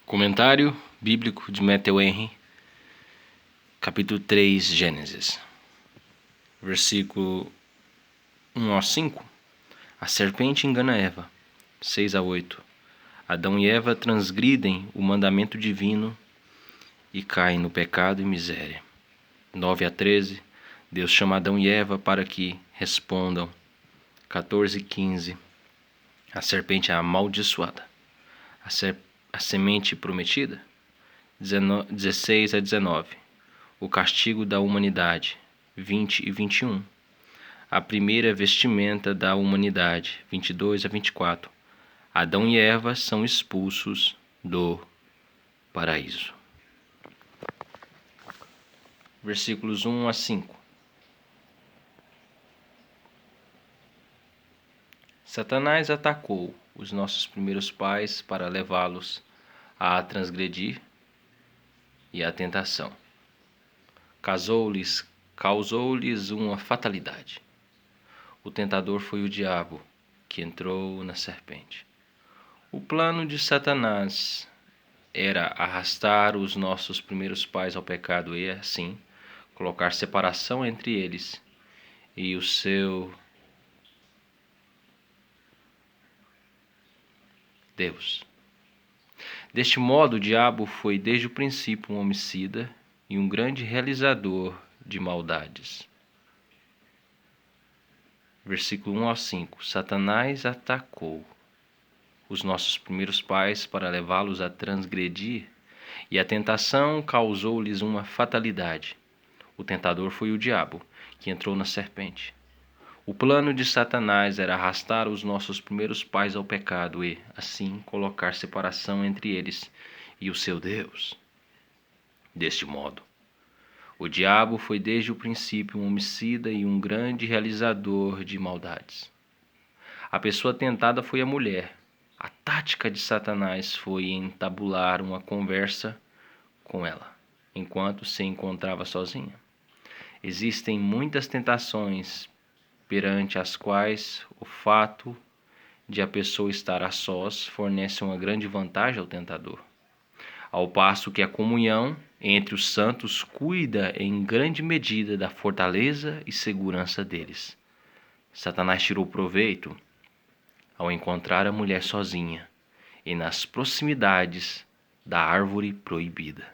Comentário bíblico de Matthew Henry, capítulo 3, Gênesis, versículo 1 a 5. A serpente engana Eva. 6 a 8. Adão e Eva transgridem o mandamento divino e caem no pecado e miséria. 9 a 13. Deus chama Adão e Eva para que respondam. 14 e 15. A serpente é amaldiçoada. A semente prometida. 16 a 19. O castigo da humanidade. 20 e 21. A primeira vestimenta da humanidade. 22 a 24. Adão e Eva são expulsos do paraíso. Versículos 1 a 5. Satanás atacou os nossos primeiros pais para levá-los a transgredir e à tentação. Causou-lhes uma fatalidade. O tentador foi o diabo, que entrou na serpente. O plano de Satanás era arrastar os nossos primeiros pais ao pecado e, assim, colocar separação entre eles e o seu Deus. Deste modo, o diabo foi desde o princípio um homicida e um grande realizador de maldades. Versículo 1 ao 5. Satanás atacou os nossos primeiros pais para levá-los a transgredir, e a tentação causou-lhes uma fatalidade. O tentador foi o diabo, que entrou na serpente. O plano de Satanás era arrastar os nossos primeiros pais ao pecado e, assim, colocar separação entre eles e o seu Deus. Deste modo, o diabo foi desde o princípio um homicida e um grande realizador de maldades. A pessoa tentada foi a mulher. A tática de Satanás foi entabular uma conversa com ela, enquanto se encontrava sozinha. Existem muitas tentações perante as quais o fato de a pessoa estar a sós fornece uma grande vantagem ao tentador, ao passo que a comunhão entre os santos cuida em grande medida da fortaleza e segurança deles. Satanás tirou proveito ao encontrar a mulher sozinha e nas proximidades da árvore proibida.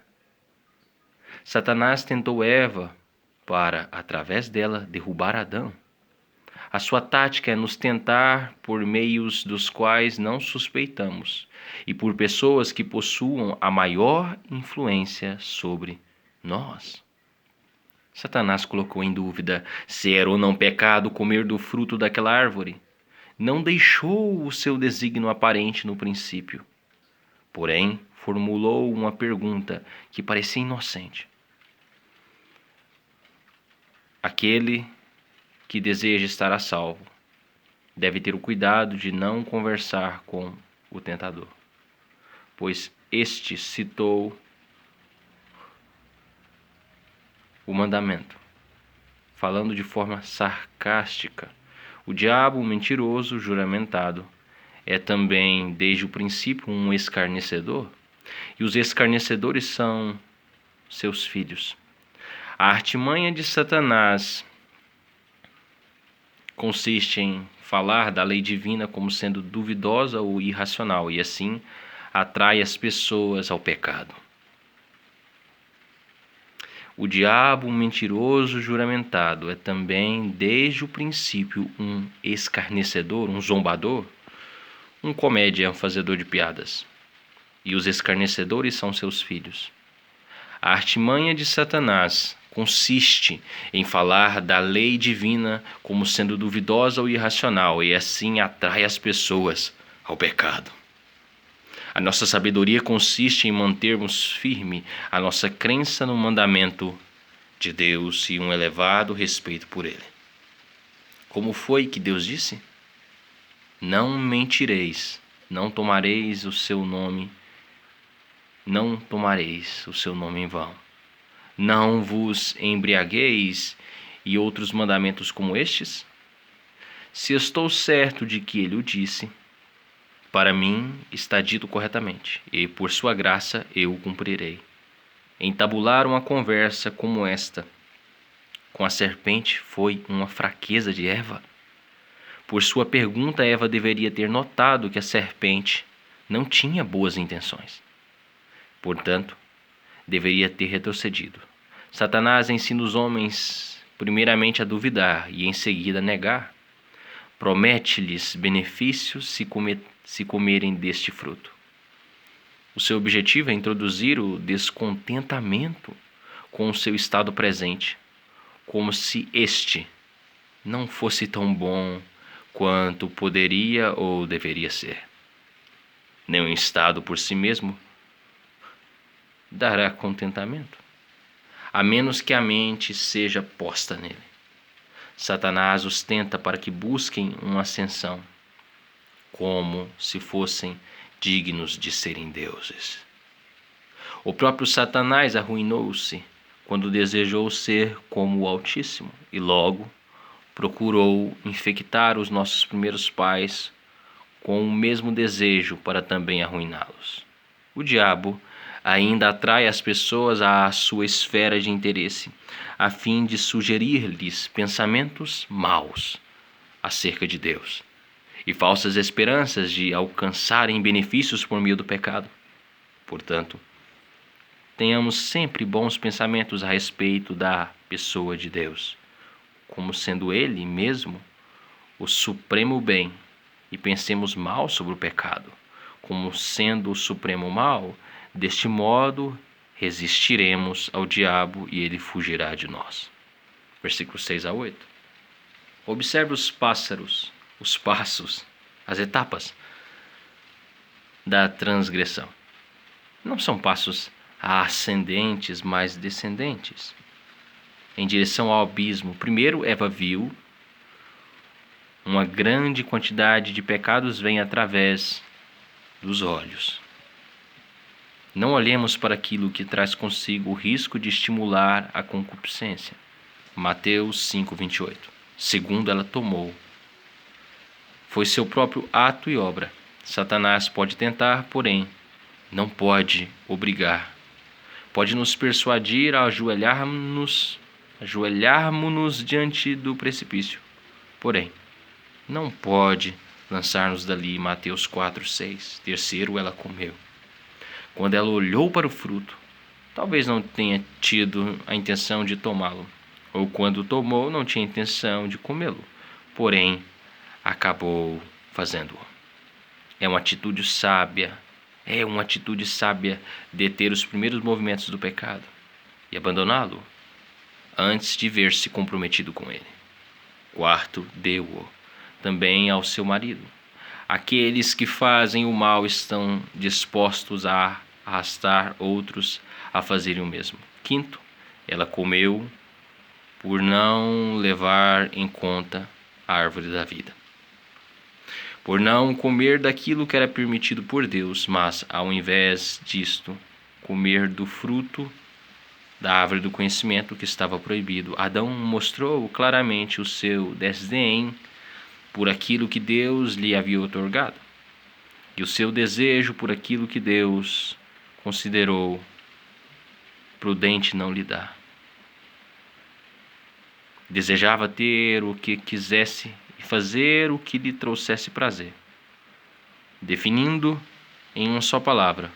Satanás tentou Eva para, através dela, derrubar Adão. A sua tática é nos tentar por meios dos quais não suspeitamos e por pessoas que possuam a maior influência sobre nós. Satanás colocou em dúvida se era ou não pecado comer do fruto daquela árvore. Não deixou o seu desígnio aparente no princípio. Porém, formulou uma pergunta que parecia inocente. Aquele que deseja estar a salvo deve ter o cuidado de não conversar com o tentador, pois este citou o mandamento, falando de forma sarcástica. O diabo, mentiroso, juramentado, é também desde o princípio um escarnecedor, e os escarnecedores são seus filhos. A artimanha de Satanás consiste em falar da lei divina como sendo duvidosa ou irracional, e assim atrai as pessoas ao pecado. O diabo, mentiroso, juramentado, é também desde o princípio um escarnecedor, um zombador, um comédia, um fazedor de piadas. E os escarnecedores são seus filhos. A artimanha de Satanás consiste em falar da lei divina como sendo duvidosa ou irracional, e assim atrai as pessoas ao pecado. A nossa sabedoria consiste em mantermos firme a nossa crença no mandamento de Deus e um elevado respeito por ele. Como foi que Deus disse? Não mentireis, não tomareis o seu nome em vão. Não vos embriagueis, e outros mandamentos como estes? Se estou certo de que ele o disse, Para mim está dito corretamente, e por sua graça eu o cumprirei. Entabular uma conversa como esta com a serpente foi uma fraqueza de Eva? Por sua pergunta, Eva deveria ter notado que a serpente não tinha boas intenções. Portanto, deveria ter retrocedido. Satanás ensina os homens primeiramente a duvidar e em seguida a negar. Promete-lhes benefícios se comerem deste fruto. O seu objetivo é introduzir o descontentamento com o seu estado presente, como se este não fosse tão bom quanto poderia ou deveria ser. Nenhum estado por si mesmo dará contentamento, a menos que a mente seja posta nele. Satanás os tenta para que busquem uma ascensão, como se fossem dignos de serem deuses. O próprio Satanás arruinou-se quando desejou ser como o Altíssimo e logo procurou infectar os nossos primeiros pais com o mesmo desejo para também arruiná-los. O diabo ainda atrai as pessoas à sua esfera de interesse, a fim de sugerir-lhes pensamentos maus acerca de Deus e falsas esperanças de alcançarem benefícios por meio do pecado. Portanto, tenhamos sempre bons pensamentos a respeito da pessoa de Deus, como sendo Ele mesmo o supremo bem, e pensemos mal sobre o pecado, como sendo o supremo mal. Deste modo, resistiremos ao diabo e ele fugirá de nós. Versículos 6 a 8. Observe os pássaros, os passos, as etapas da transgressão. Não são passos ascendentes, mas descendentes, em direção ao abismo. Primeiro, Eva viu uma grande quantidade de pecados vem através dos olhos. Não olhemos para aquilo que traz consigo o risco de estimular a concupiscência. Mateus 5:28. Segundo, ela tomou. Foi seu próprio ato e obra. Satanás pode tentar, porém, não pode obrigar. Pode nos persuadir a ajoelharmos-nos diante do precipício. Porém, não pode lançar-nos dali. Mateus 4:6. Terceiro, ela comeu. Quando ela olhou para o fruto, talvez não tenha tido a intenção de tomá-lo, ou quando tomou, não tinha intenção de comê-lo, porém, acabou fazendo-o. É uma atitude sábia deter os primeiros movimentos do pecado e abandoná-lo antes de ver-se comprometido com ele. Quarto, deu-o também ao seu marido. Aqueles que fazem o mal estão dispostos a arrastar outros a fazerem o mesmo. Quinto, ela comeu por não levar em conta a árvore da vida. Por não comer daquilo que era permitido por Deus, mas, ao invés disto, comer do fruto da árvore do conhecimento que estava proibido. Adão mostrou claramente o seu desdém por aquilo que Deus lhe havia outorgado, e o seu desejo por aquilo que Deus considerou prudente não lhe dar. Desejava ter o que quisesse e fazer o que lhe trouxesse prazer. Definindo em uma só palavra,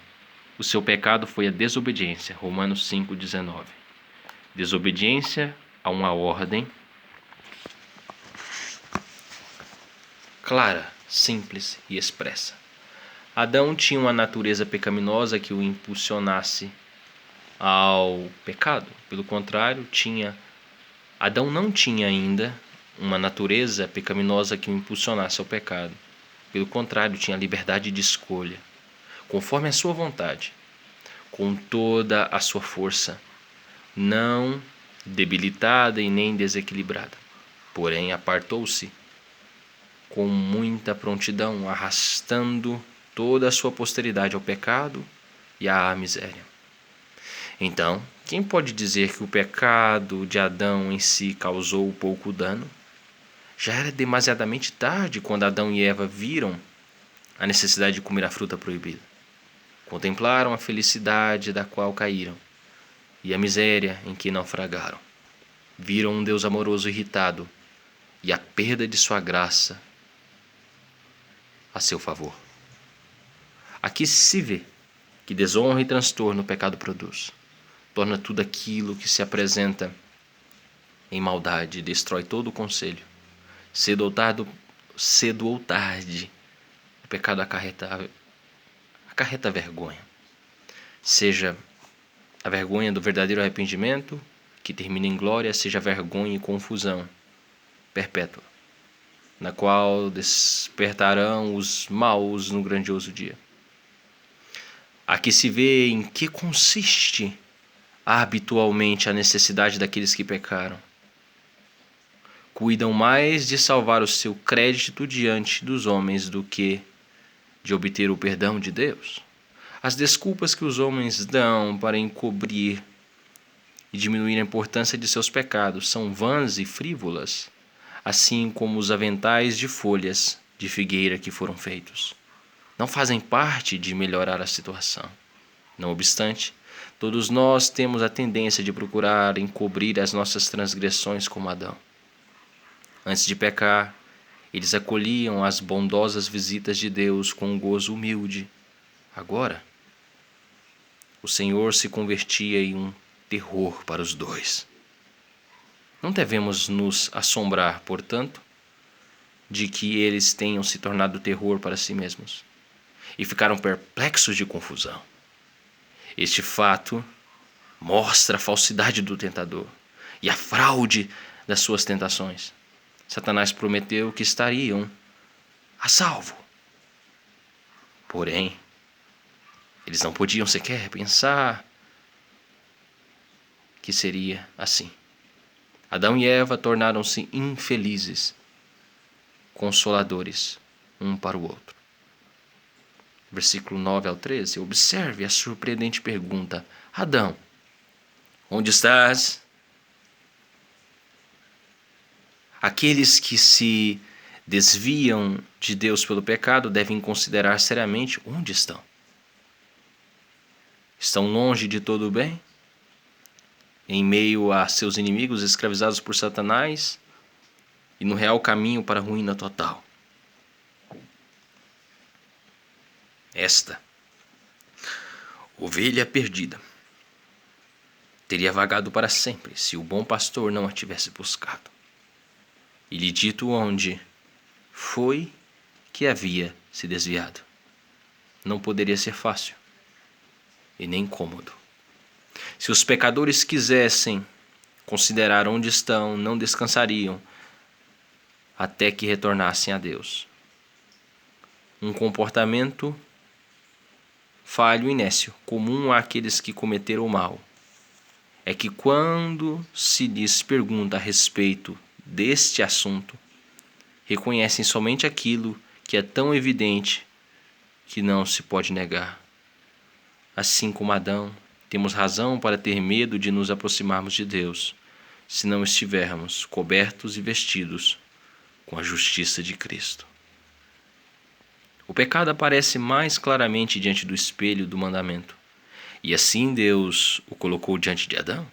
o seu pecado foi a desobediência. Romanos 5:19. Desobediência a uma ordem clara, simples e expressa. Adão tinha uma natureza pecaminosa que o impulsionasse ao pecado. Pelo contrário, Adão não tinha ainda uma natureza pecaminosa que o impulsionasse ao pecado. Pelo contrário, tinha liberdade de escolha, conforme a sua vontade, com toda a sua força, não debilitada e nem desequilibrada. Porém, apartou-se com muita prontidão, arrastando toda a sua posteridade ao pecado e à miséria. Então, quem pode dizer que o pecado de Adão em si causou pouco dano? Já era demasiadamente tarde quando Adão e Eva viram a necessidade de comer a fruta proibida. Contemplaram a felicidade da qual caíram e a miséria em que naufragaram. Viram um Deus amoroso irritado e a perda de sua graça a seu favor. Aqui se vê que desonra e transtorno o pecado produz. Torna tudo aquilo que se apresenta em maldade, destrói todo o conselho. Cedo ou tarde, o pecado acarreta vergonha. Seja a vergonha do verdadeiro arrependimento, que termina em glória, seja a vergonha e confusão perpétua, na qual despertarão os maus no grandioso dia. Aqui se vê em que consiste habitualmente a necessidade daqueles que pecaram. Cuidam mais de salvar o seu crédito diante dos homens do que de obter o perdão de Deus. As desculpas que os homens dão para encobrir e diminuir a importância de seus pecados são vãs e frívolas, assim como os aventais de folhas de figueira que foram feitos. Não fazem parte de melhorar a situação. Não obstante, todos nós temos a tendência de procurar encobrir as nossas transgressões como Adão. Antes de pecar, eles acolhiam as bondosas visitas de Deus com um gozo humilde. Agora, o Senhor se convertia em um terror para os dois. Não devemos nos assombrar, portanto, de que eles tenham se tornado terror para si mesmos e ficaram perplexos de confusão. Este fato mostra a falsidade do tentador e a fraude das suas tentações. Satanás prometeu que estariam a salvo. Porém, eles não podiam sequer pensar que seria assim. Adão e Eva tornaram-se infelizes, consoladores um para o outro. Versículo 9 ao 13, observe a surpreendente pergunta: Adão, onde estás? Aqueles que se desviam de Deus pelo pecado devem considerar seriamente onde estão. Estão longe de todo o bem? Em meio a seus inimigos escravizados por Satanás e no real caminho para a ruína total. Esta ovelha perdida teria vagado para sempre se o bom pastor não a tivesse buscado e lhe dito onde foi que havia se desviado. Não poderia ser fácil e nem cômodo. Se os pecadores quisessem considerar onde estão, não descansariam até que retornassem a Deus. Um comportamento falho e nécio, comum àqueles que cometeram o mal, é que quando se lhes pergunta a respeito deste assunto, reconhecem somente aquilo que é tão evidente que não se pode negar. Assim como Adão, temos razão para ter medo de nos aproximarmos de Deus, se não estivermos cobertos e vestidos com a justiça de Cristo. O pecado aparece mais claramente diante do espelho do mandamento, e assim Deus o colocou diante de Adão.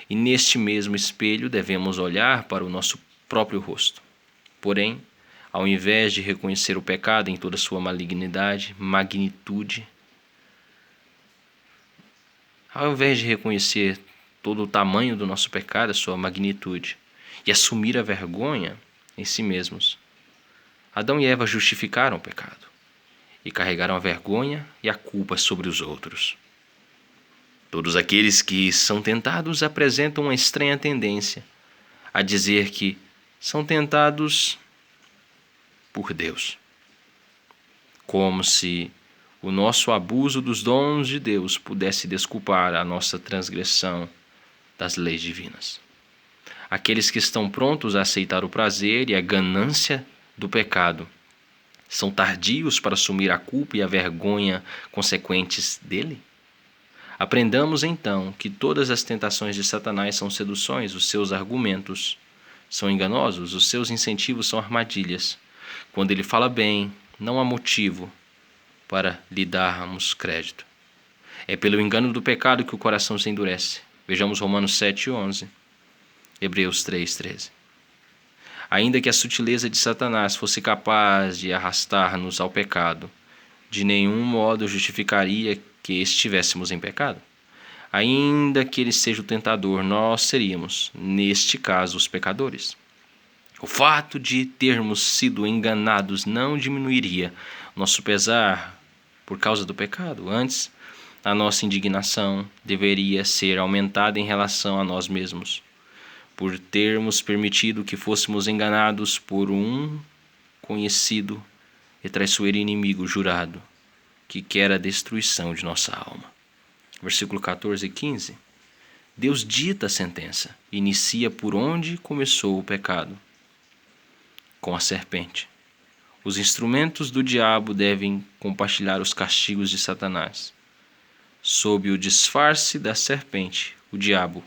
E neste mesmo espelho devemos olhar para o nosso próprio rosto. Porém, ao invés de reconhecer o pecado em toda a sua magnitude, ao invés de reconhecer todo o tamanho do nosso pecado, a sua magnitude, e assumir a vergonha em si mesmos, Adão e Eva justificaram o pecado e carregaram a vergonha e a culpa sobre os outros. Todos aqueles que são tentados apresentam uma estranha tendência a dizer que são tentados por Deus, como se o nosso abuso dos dons de Deus pudesse desculpar a nossa transgressão das leis divinas. Aqueles que estão prontos a aceitar o prazer e a ganância do pecado são tardios para assumir a culpa e a vergonha consequentes dele? Aprendamos então que todas as tentações de Satanás são seduções, os seus argumentos são enganosos, os seus incentivos são armadilhas. Quando ele fala bem, não há motivo para lhe darmos crédito. É pelo engano do pecado que o coração se endurece. Vejamos Romanos 7:11, Hebreus 3:13. Ainda que a sutileza de Satanás fosse capaz de arrastar-nos ao pecado, de nenhum modo justificaria que estivéssemos em pecado. Ainda que ele seja o tentador, nós seríamos, neste caso, os pecadores. O fato de termos sido enganados não diminuiria nosso pesar por causa do pecado. Antes, a nossa indignação deveria ser aumentada em relação a nós mesmos, por termos permitido que fôssemos enganados por um conhecido e traiçoeiro inimigo jurado, que quer a destruição de nossa alma. Versículo 14 e 15. Deus dita a sentença, inicia por onde começou o pecado, com a serpente. Os instrumentos do diabo devem compartilhar os castigos de Satanás. Sob o disfarce da serpente, o diabo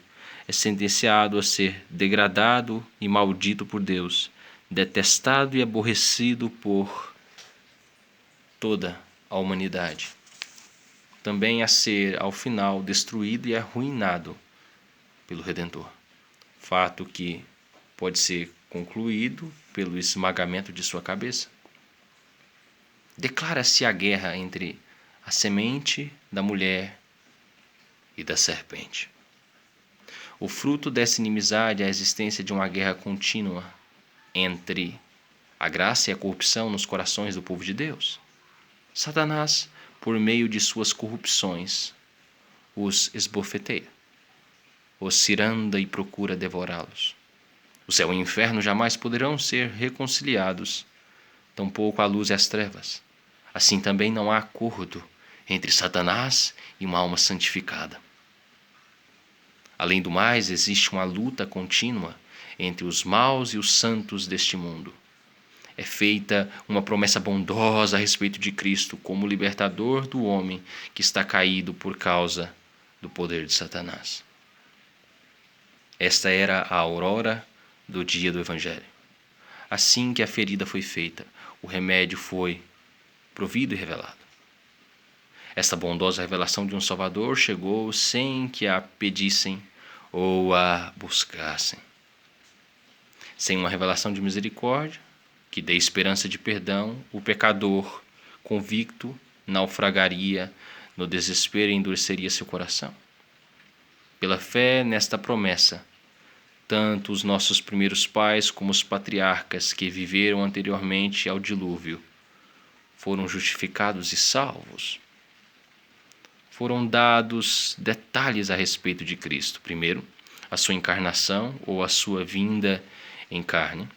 é sentenciado a ser degradado e maldito por Deus, detestado e aborrecido por toda a humanidade. Também a ser, ao final, destruído e arruinado pelo Redentor. Fato que pode ser concluído pelo esmagamento de sua cabeça. Declara-se a guerra entre a semente da mulher e da serpente. O fruto dessa inimizade é a existência de uma guerra contínua entre a graça e a corrupção nos corações do povo de Deus. Satanás, por meio de suas corrupções, os esbofeteia, os ciranda e procura devorá-los. O céu e o inferno jamais poderão ser reconciliados, tampouco a luz e as trevas. Assim também não há acordo entre Satanás e uma alma santificada. Além do mais, existe uma luta contínua entre os maus e os santos deste mundo. É feita uma promessa bondosa a respeito de Cristo como libertador do homem que está caído por causa do poder de Satanás. Esta era a aurora do dia do Evangelho. Assim que a ferida foi feita, o remédio foi provido e revelado. Esta bondosa revelação de um Salvador chegou sem que a pedissem ou a buscassem. Sem uma revelação de misericórdia, que dê esperança de perdão, o pecador convicto naufragaria no desespero e endureceria seu coração. Pela fé nesta promessa, tanto os nossos primeiros pais como os patriarcas que viveram anteriormente ao dilúvio foram justificados e salvos. Foram dados detalhes a respeito de Cristo. Primeiro, a sua encarnação ou a sua vinda em carne,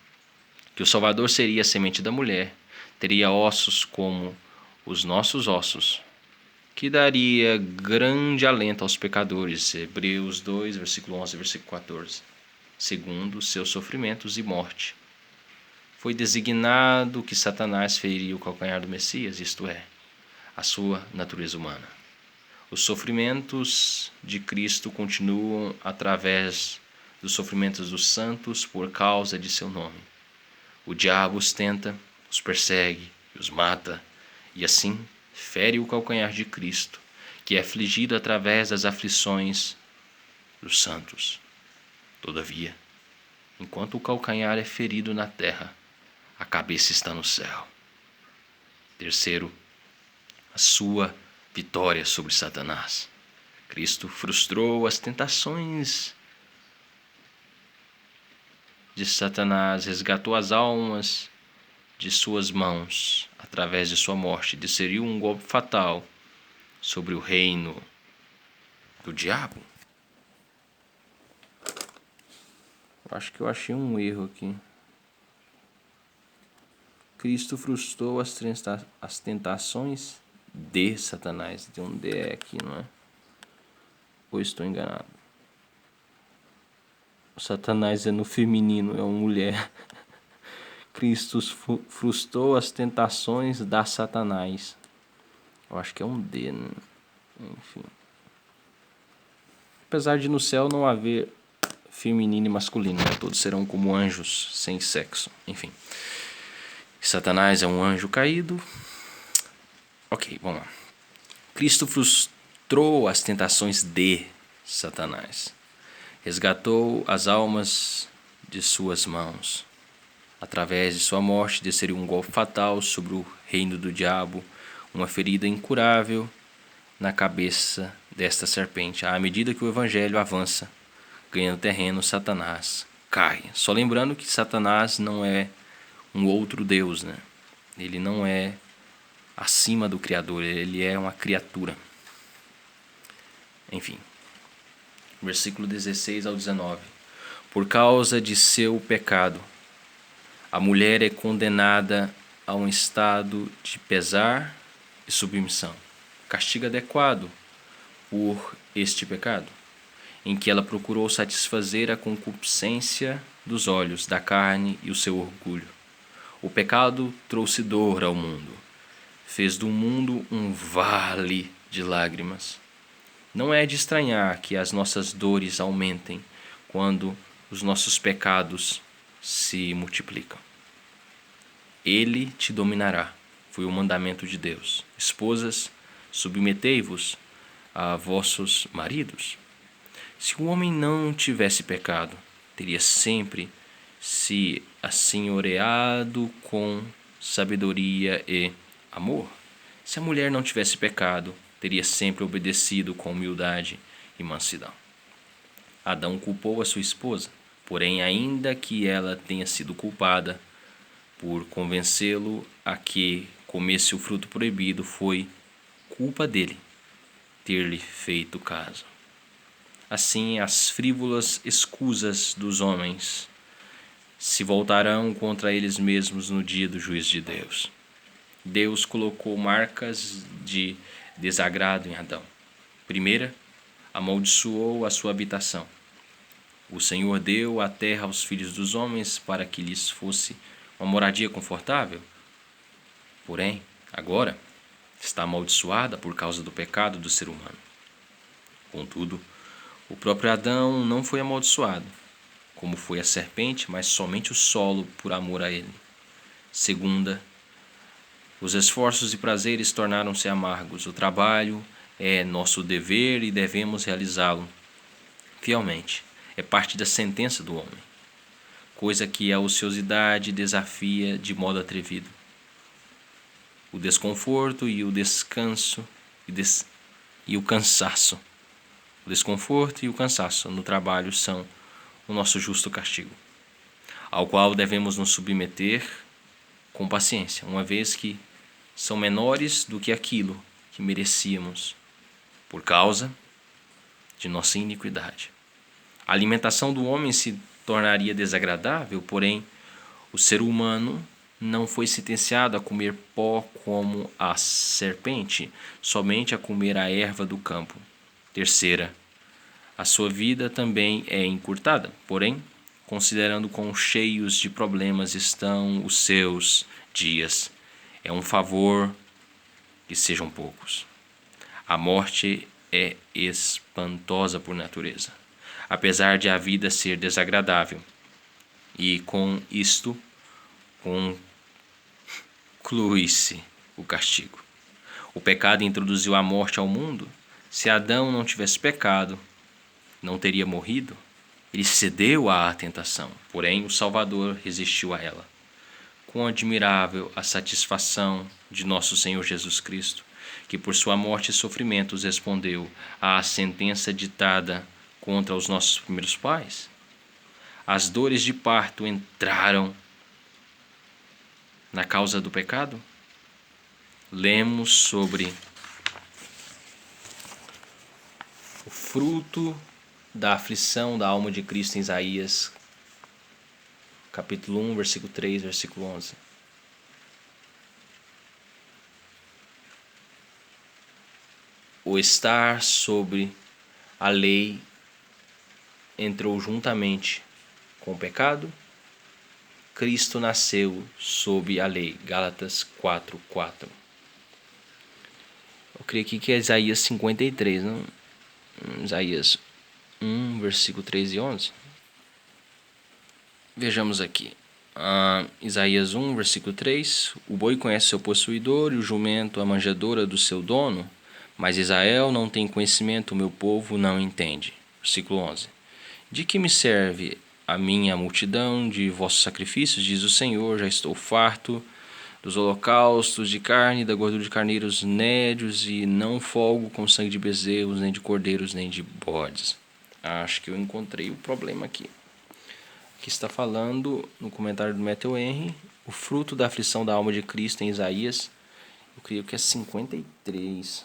que o Salvador seria a semente da mulher, teria ossos como os nossos ossos, que daria grande alento aos pecadores. Hebreus 2, versículo 11 e versículo 14. Segundo, seus sofrimentos e morte. Foi designado que Satanás feriria o calcanhar do Messias, isto é, a sua natureza humana. Os sofrimentos de Cristo continuam através dos sofrimentos dos santos por causa de seu nome. O diabo os tenta, os persegue, os mata, e assim fere o calcanhar de Cristo, que é afligido através das aflições dos santos. Todavia, enquanto o calcanhar é ferido na terra, a cabeça está no céu. Terceiro, a sua vitória sobre Satanás. Cristo frustrou as tentações de Satanás, resgatou as almas de suas mãos através de sua morte, desferiu um golpe fatal sobre o reino do diabo. Acho que eu achei um erro aqui. Cristo frustrou as tentações de Satanás. Tem um D aqui, não é? Ou estou enganado? O Satanás é no feminino, é uma mulher. Cristo frustrou as tentações da Satanás. Eu acho que é um D, né? Enfim. Apesar de no céu não haver feminino e masculino, né? Todos serão como anjos sem sexo. Enfim. que Satanás é um anjo caído. Ok, vamos lá. Cristo frustrou as tentações de Satanás. Resgatou as almas de suas mãos. Através de sua morte, desceria um golpe fatal sobre o reino do diabo, uma ferida incurável na cabeça desta serpente. À medida que o evangelho avança, ganhando terreno, Satanás cai. Só lembrando que Satanás não é um outro Deus, né? Ele não é acima do Criador, ele é uma criatura. Enfim, versículo 16 ao 19. Por causa de seu pecado, a mulher é condenada a um estado de pesar e submissão. Castigo adequado por este pecado, em que ela procurou satisfazer a concupiscência dos olhos, da carne e o seu orgulho. O pecado trouxe dor ao mundo, fez do mundo um vale de lágrimas. Não é de estranhar que as nossas dores aumentem quando os nossos pecados se multiplicam. Ele te dominará, foi o mandamento de Deus. Esposas, submetei-vos a vossos maridos. Se o homem não tivesse pecado, teria sempre se assenhoreado com sabedoria e amor. Se a mulher não tivesse pecado, teria sempre obedecido com humildade e mansidão. Adão culpou a sua esposa, porém, ainda que ela tenha sido culpada por convencê-lo a que comesse o fruto proibido, foi culpa dele ter-lhe feito caso. Assim, as frívolas escusas dos homens se voltarão contra eles mesmos no dia do juízo de Deus. Deus colocou marcas de desagrado em Adão. Primeira, amaldiçoou a sua habitação. O Senhor deu a terra aos filhos dos homens para que lhes fosse uma moradia confortável. Porém, agora está amaldiçoada por causa do pecado do ser humano. Contudo, o próprio Adão não foi amaldiçoado, como foi a serpente, mas somente o solo por amor a ele. Segunda, os esforços e prazeres tornaram-se amargos. O trabalho é nosso dever e devemos realizá-lo fielmente. É parte da sentença do homem, coisa que a ociosidade desafia de modo atrevido. O desconforto e o descanso e o cansaço. O desconforto e o cansaço no trabalho são o nosso justo castigo, ao qual devemos nos submeter com paciência, uma vez que são menores do que aquilo que merecíamos por causa de nossa iniquidade. A alimentação do homem se tornaria desagradável, porém, o ser humano não foi sentenciado a comer pó como a serpente, somente a comer a erva do campo. Terceira, a sua vida também é encurtada, porém, considerando quão cheios de problemas estão os seus dias, é um favor que sejam poucos. A morte é espantosa por natureza, apesar de a vida ser desagradável, e com isto conclui-se o castigo. O pecado introduziu a morte ao mundo. Se Adão não tivesse pecado, não teria morrido. Ele cedeu à tentação, porém o Salvador resistiu a ela. Quão admirável a satisfação de nosso Senhor Jesus Cristo, que por sua morte e sofrimentos respondeu à sentença ditada contra os nossos primeiros pais. As dores de parto entraram na causa do pecado. Lemos sobre o fruto da aflição da alma de Cristo em Isaías, capítulo 1, versículo 3, versículo 11. O estar sobre a lei entrou juntamente com o pecado. Cristo nasceu sob a lei. Gálatas 4:4. Eu creio aqui que é Isaías 53, não? Isaías 1, versículo 3 e 11. Vejamos aqui. Isaías 1, versículo 3. O boi conhece seu possuidor e o jumento a manjedoura do seu dono, mas Israel não tem conhecimento, o meu povo não entende. Versículo 11. De que me serve a minha multidão de vossos sacrifícios, diz o Senhor, já estou farto dos holocaustos de carne, da gordura de carneiros nédios, e não folgo com sangue de bezerros, nem de cordeiros, nem de bodes. Acho que eu encontrei o problema aqui. Aqui está falando, no comentário do Matthew Henry, o fruto da aflição da alma de Cristo em Isaías, eu creio que é 53.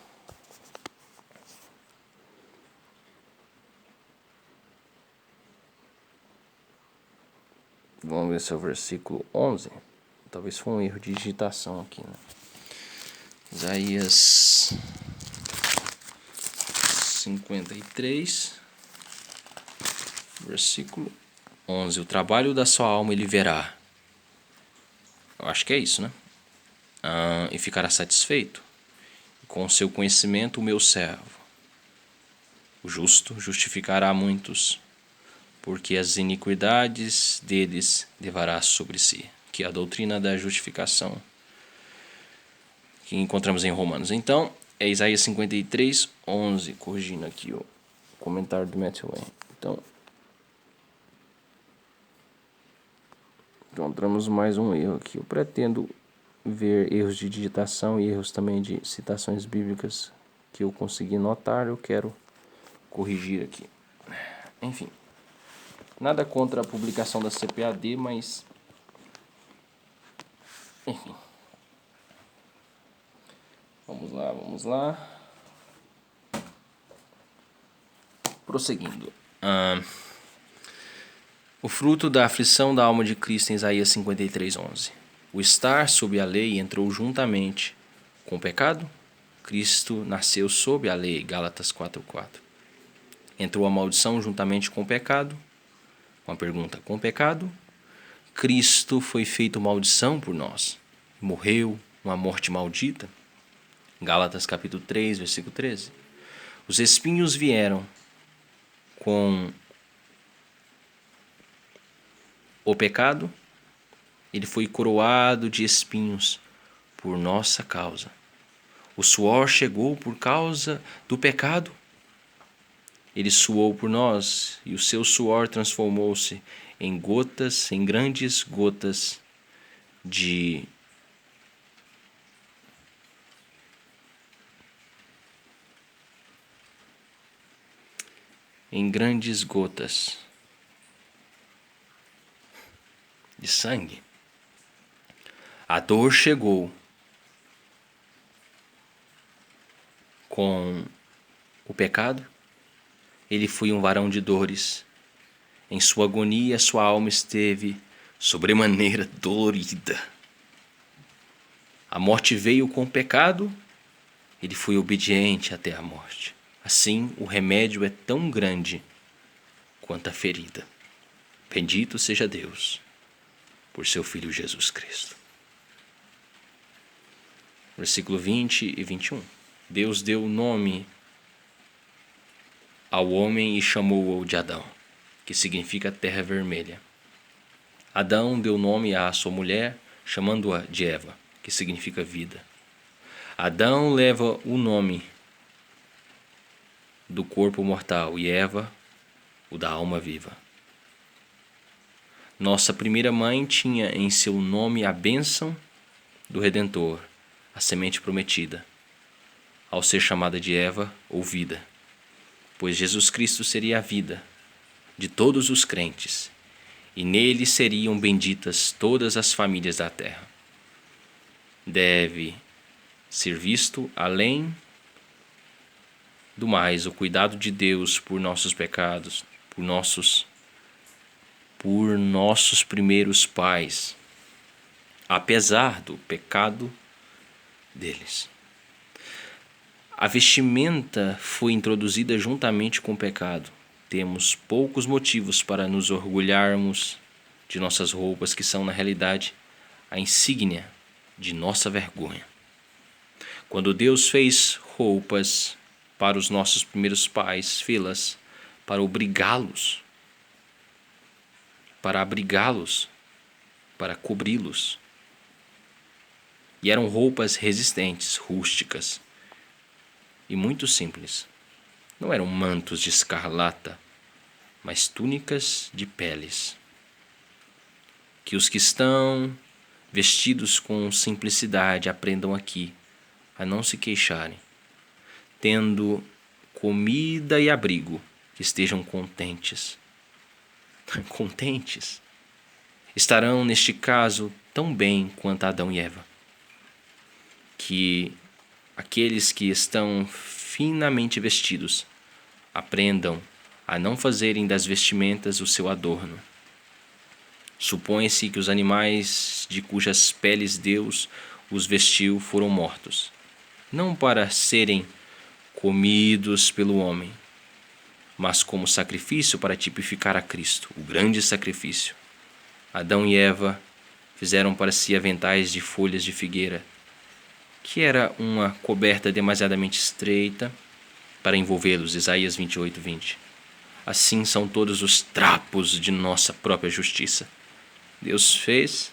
Vamos ver se é o versículo 11. Talvez foi um erro de digitação aqui, né? Isaías 53, versículo 11. O trabalho da sua alma ele verá. Eu acho que é isso, né? E ficará satisfeito. Com o seu conhecimento, o meu servo, o justo, justificará muitos, porque as iniquidades deles levará sobre si. Que é a doutrina da justificação que encontramos em Romanos. Então, é Isaías 53, 11, corrigindo aqui o comentário do Matthew Henry. Então, encontramos mais um erro aqui. Eu pretendo ver erros de digitação e erros também de citações bíblicas que eu consegui notar, eu quero corrigir aqui. Enfim, nada contra a publicação da CPAD, mas enfim. Vamos lá. Prosseguindo. O fruto da aflição da alma de Cristo em Isaías 53, 11. O estar sob a lei entrou juntamente com o pecado. Cristo nasceu sob a lei, Gálatas 4:4. Entrou a maldição juntamente com o pecado. Uma pergunta, com o pecado? Cristo foi feito maldição por nós. Morreu uma morte maldita. Gálatas capítulo 3, versículo 13. Os espinhos vieram com o pecado. Ele foi coroado de espinhos por nossa causa. O suor chegou por causa do pecado. Ele suou por nós e o seu suor transformou-se em gotas, em grandes gotas de sangue. A dor chegou com o pecado. Ele foi um varão de dores. Em sua agonia, sua alma esteve sobremaneira dolorida. A morte veio com o pecado. Ele foi obediente até a morte. Assim, o remédio é tão grande quanto a ferida. Bendito seja Deus por seu Filho Jesus Cristo. Versículo 20 e 21. Deus deu nome ao homem e chamou-o de Adão, que significa terra vermelha. Adão deu nome à sua mulher, chamando-a de Eva, que significa vida. Adão leva o nome do corpo mortal e Eva o da alma viva. Nossa primeira mãe tinha em seu nome a bênção do Redentor, a semente prometida, ao ser chamada de Eva ou vida, pois Jesus Cristo seria a vida de todos os crentes, e nele seriam benditas todas as famílias da terra. Deve ser visto, além do mais, o cuidado de Deus por nossos pecados, por nossos primeiros pais, apesar do pecado deles. A vestimenta foi introduzida juntamente com o pecado. Temos poucos motivos para nos orgulharmos de nossas roupas, que são, na realidade, a insígnia de nossa vergonha. Quando Deus fez roupas para os nossos primeiros pais, fê-las para abrigá-los para cobri-los. E eram roupas resistentes, rústicas e muito simples. Não eram mantos de escarlata, mas túnicas de peles. Que os que estão vestidos com simplicidade aprendam aqui a não se queixarem, tendo comida e abrigo, que estejam contentes. Contentes. Estarão, neste caso, tão bem quanto Adão e Eva. Que aqueles que estão finamente vestidos aprendam a não fazerem das vestimentas o seu adorno. Supõe-se que os animais de cujas peles Deus os vestiu foram mortos, não para serem comidos pelo homem, mas como sacrifício para tipificar a Cristo, o grande sacrifício. Adão e Eva fizeram para si aventais de folhas de figueira, que era uma coberta demasiadamente estreita para envolvê-los. Isaías 28:20. Assim são todos os trapos de nossa própria justiça. Deus fez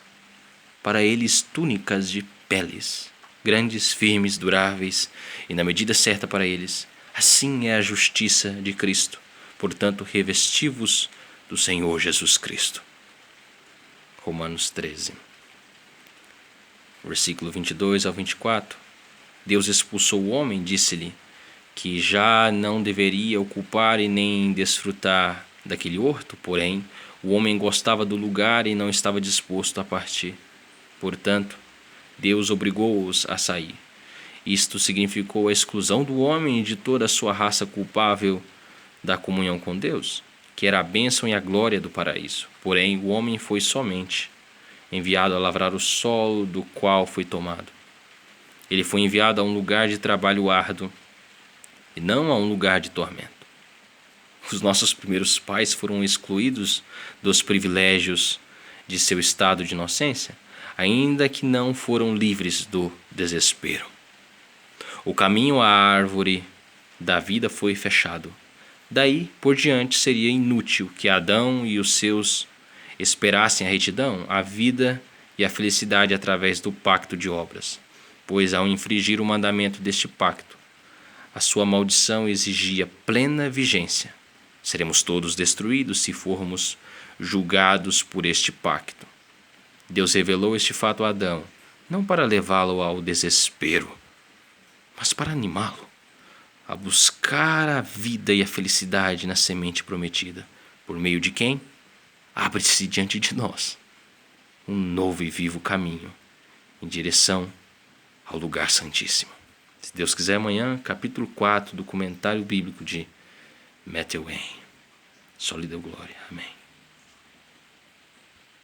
para eles túnicas de peles, grandes, firmes, duráveis e na medida certa para eles. Assim é a justiça de Cristo. Portanto, revesti-vos do Senhor Jesus Cristo. Romanos 13. Versículo 22 ao 24. Deus expulsou o homem, disse-lhe que já não deveria ocupar e nem desfrutar daquele horto, porém, o homem gostava do lugar e não estava disposto a partir. Portanto, Deus obrigou-os a sair. Isto significou a exclusão do homem e de toda a sua raça culpável da comunhão com Deus, que era a bênção e a glória do paraíso. Porém, o homem foi somente enviado a lavrar o solo do qual foi tomado. Ele foi enviado a um lugar de trabalho árduo e não a um lugar de tormento. Os nossos primeiros pais foram excluídos dos privilégios de seu estado de inocência, ainda que não foram livres do desespero. O caminho à árvore da vida foi fechado. Daí por diante seria inútil que Adão e os seus esperassem a retidão, a vida e a felicidade através do pacto de obras, pois ao infringir o mandamento deste pacto, a sua maldição exigia plena vigência. Seremos todos destruídos se formos julgados por este pacto. Deus revelou este fato a Adão, não para levá-lo ao desespero, mas para animá-lo a buscar a vida e a felicidade na semente prometida, por meio de quem abre-se diante de nós um novo e vivo caminho em direção ao lugar santíssimo. Se Deus quiser, amanhã, capítulo 4 do comentário bíblico de Matthew Wayne. Só lhe deu glória. Amém.